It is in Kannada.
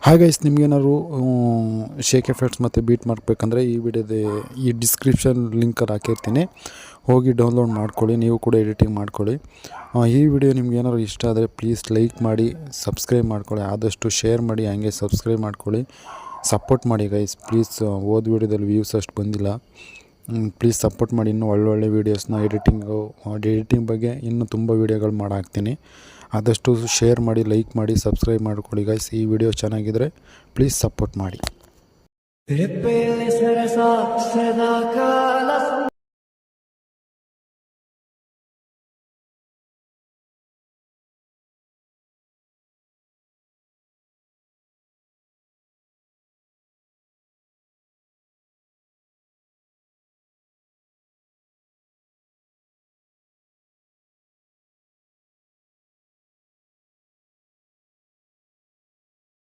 ಹಾಗೆ ಗೈಸ್, ನಿಮಗೇನಾದ್ರು ಶೇಕ್ ಎಫೆಕ್ಟ್ಸ್ ಮತ್ತು ಬೀಟ್ ಮಾಡಬೇಕಂದ್ರೆ ಈ ಡಿಸ್ಕ್ರಿಪ್ಷನ್ ಲಿಂಕಲ್ಲಿ ಹಾಕಿರ್ತೀನಿ, ಹೋಗಿ ಡೌನ್ಲೋಡ್ ಮಾಡ್ಕೊಳ್ಳಿ. ನೀವು ಕೂಡ ಎಡಿಟಿಂಗ್ ಮಾಡ್ಕೊಳ್ಳಿ. ಈ ವಿಡಿಯೋ ನಿಮ್ಗೆ ಏನಾದ್ರು ಇಷ್ಟ ಆದರೆ ಪ್ಲೀಸ್ ಲೈಕ್ ಮಾಡಿ, ಸಬ್ಸ್ಕ್ರೈಬ್ ಮಾಡ್ಕೊಳ್ಳಿ, ಆದಷ್ಟು ಶೇರ್ ಮಾಡಿ, ಹಾಗೆ ಸಬ್ಸ್ಕ್ರೈಬ್ ಮಾಡ್ಕೊಳ್ಳಿ, ಸಪೋರ್ಟ್ ಮಾಡಿ ಗೈಸ್ ಪ್ಲೀಸ್. ಹೋದ ವಿಡಿಯೋದಲ್ಲಿ ವ್ಯೂಸ್ ಅಷ್ಟು ಬಂದಿಲ್ಲ, ಪ್ಲೀಸ್ ಸಪೋರ್ಟ್ ಮಾಡಿ. ಇನ್ನೂ ಒಳ್ಳೊಳ್ಳೆ ವೀಡಿಯೋಸ್ನ ಎಡಿಟಿಂಗ್ ಬಗ್ಗೆ ಇನ್ನೂ ತುಂಬ ವೀಡಿಯೋಗಳು ಮಾಡಾಕ್ತೀನಿ. ಆದಷ್ಟು ಶೇರ್ ಮಾಡಿ, ಲೈಕ್ ಮಾಡಿ, ಸಬ್ಸ್ಕ್ರೈಬ್ ಮಾಡ್ಕೊಳ್ಳಿ ಗೈಸ್. ಈ ವಿಡಿಯೋ ಚೆನ್ನಾಗಿದ್ದರೆ ಪ್ಲೀಸ್ ಸಪೋರ್ಟ್ ಮಾಡಿ.